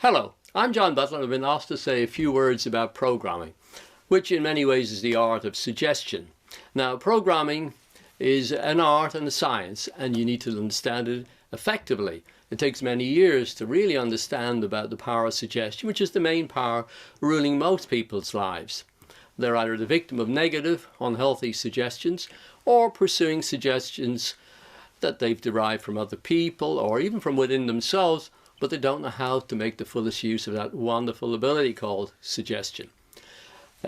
Hello, I'm John Butler and I've been asked to say a few words about programming, which in many ways is the art of suggestion. Now, programming is an art and a science, and you need to understand it effectively. It takes many years to really understand about the power of suggestion, which is the main power ruling most people's lives. They're either the victim of negative, unhealthy suggestions or pursuing suggestions that they've derived from other people or even from within themselves, but they don't know how to make the fullest use of that wonderful ability called suggestion.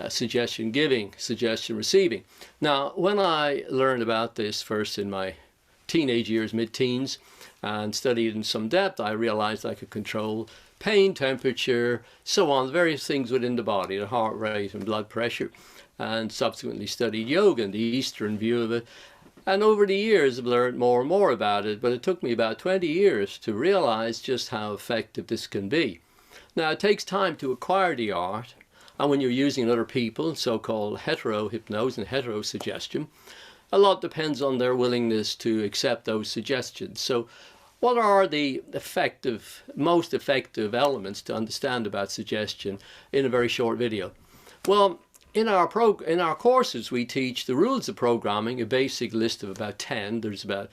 Suggestion giving, suggestion receiving. Now, when I learned about this first in my teenage years, mid-teens, and studied in some depth, I realized I could control pain, temperature, so on, various things within the body, the heart rate and blood pressure, and subsequently studied yoga and the Eastern view of it. And over the years, I've learned more and more about it, but it took me about 20 years to realize just how effective this can be. Now, it takes time to acquire the art, and when you're using other people, so-called hetero-hypnose and hetero-suggestion, a lot depends on their willingness to accept those suggestions. So what are the most effective elements to understand about suggestion in a very short video? Well, in our courses, we teach the rules of programming, a basic list of about 10. There's about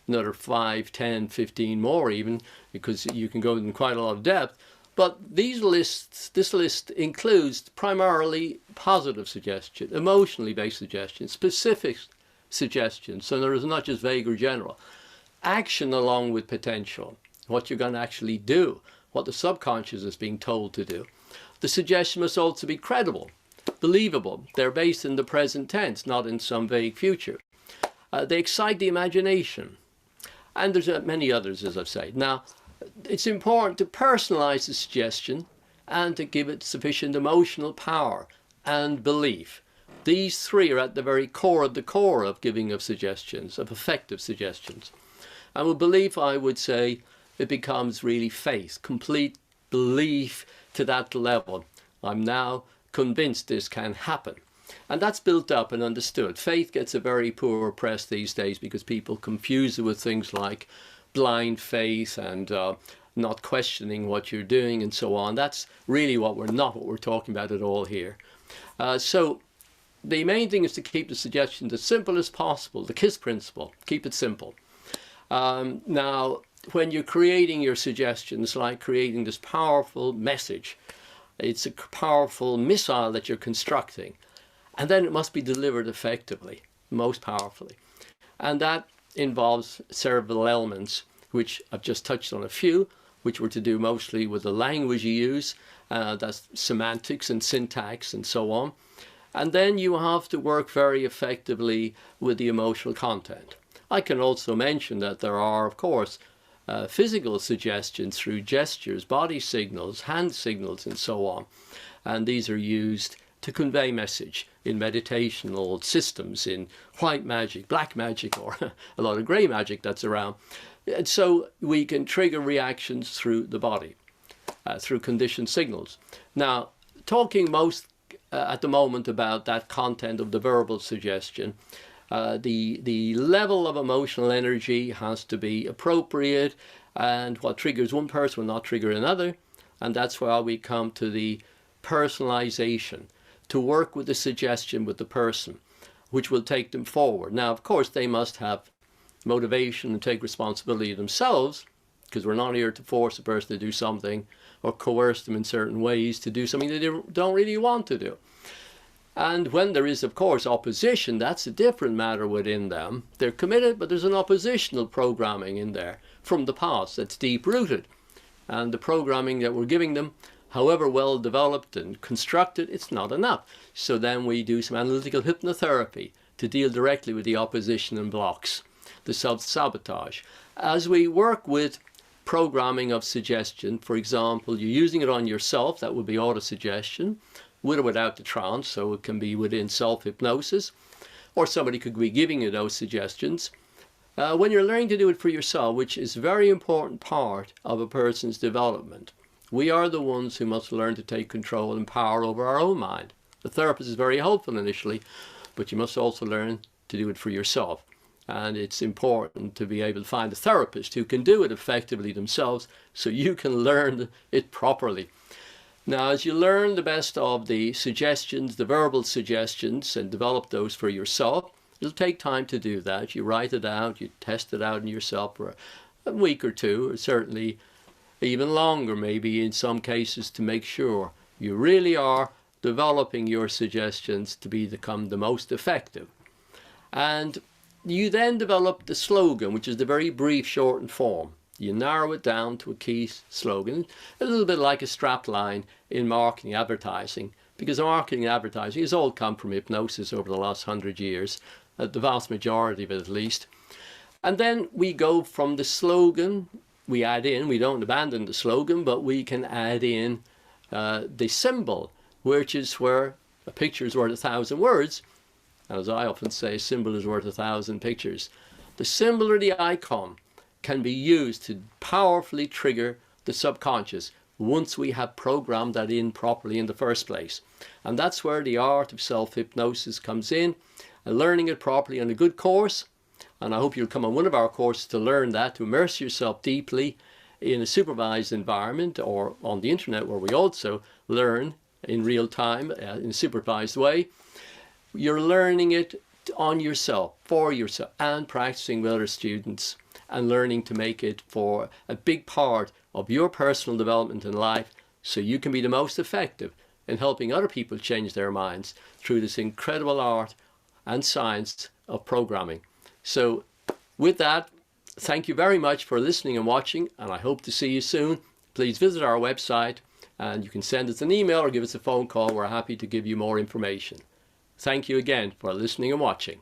another 5, 10, 15 more even, because you can go in quite a lot of depth. But this list includes primarily positive suggestion, emotionally based suggestion, specific suggestions, so there is not just vague or general. Action along with potential, what you're going to actually do, what the subconscious is being told to do. The suggestion must also be credible, believable. They're based in the present tense, not in some vague future. They excite the imagination. And there's many others, as I've said. Now, it's important to personalize the suggestion and to give it sufficient emotional power and belief. These three are at the very core of giving of suggestions, of effective suggestions. And with belief, I would say, it becomes really faith, complete belief to that level. I'm now convinced this can happen. And that's built up and understood. Faith gets a very poor press these days because people confuse it with things like blind faith and not questioning what you're doing and so on. That's really what we're talking about at all here. So the main thing is to keep the suggestion as simple as possible, the KISS principle, keep it simple. Now, when you're creating your suggestions, like creating this powerful message, it's a powerful missile that you're constructing, and then it must be delivered effectively, most powerfully. And that involves several elements, which I've just touched on a few, which were to do mostly with the language you use, that's semantics and syntax and so on. And then you have to work very effectively with the emotional content. I can also mention that there are, of course, physical suggestions through gestures, body signals, hand signals, and so on. And these are used to convey message in meditational systems, in white magic, black magic, or a lot of grey magic that's around. And so we can trigger reactions through the body, through conditioned signals. Now, talking most at the moment about that content of the verbal suggestion, the level of emotional energy has to be appropriate, and what triggers one person will not trigger another, and that's why we come to the personalization, to work with the suggestion with the person, which will take them forward. Now, of course, they must have motivation and take responsibility themselves, because we're not here to force a person to do something or coerce them in certain ways to do something they don't really want to do. And when there is, of course, opposition, that's a different matter within them. They're committed, but there's an oppositional programming in there from the past that's deep-rooted. And the programming that we're giving them, however well developed and constructed, it's not enough. So then we do some analytical hypnotherapy to deal directly with the opposition and blocks, the self-sabotage. As we work with programming of suggestion, for example, you're using it on yourself, that would be auto-suggestion, with or without the trance, so it can be within self-hypnosis, or somebody could be giving you those suggestions. When you're learning to do it for yourself, which is a very important part of a person's development, we are the ones who must learn to take control and power over our own mind. The therapist is very helpful initially, but you must also learn to do it for yourself. And it's important to be able to find a therapist who can do it effectively themselves so you can learn it properly. Now, as you learn the best of the suggestions, the verbal suggestions, and develop those for yourself, it'll take time to do that. You write it out, you test it out in yourself for a week or two, or certainly even longer maybe in some cases, to make sure you really are developing your suggestions to become the most effective. And you then develop the slogan, which is the very brief, shortened form. You narrow it down to a key slogan, a little bit like a strap line in marketing advertising, because marketing advertising has all come from hypnosis over the last 100 years, the vast majority of it at least. And then we go from the slogan, we add in, we don't abandon the slogan, but we can add in the symbol, which is where a picture is worth 1,000 words. And as I often say, a symbol is worth 1,000 pictures. The symbol or the icon can be used to powerfully trigger the subconscious once we have programmed that in properly in the first place. And that's where the art of self-hypnosis comes in, and learning it properly on a good course. And I hope you'll come on one of our courses to learn that, to immerse yourself deeply in a supervised environment or on the internet, where we also learn in real time in a supervised way. You're learning it on yourself, for yourself, and practicing with other students, and learning to make it for a big part of your personal development in life, so you can be the most effective in helping other people change their minds through this incredible art and science of programming. So with that, thank you very much for listening and watching, and I hope to see you soon. Please visit our website, and you can send us an email or give us a phone call. We're happy to give you more information. Thank you again for listening and watching.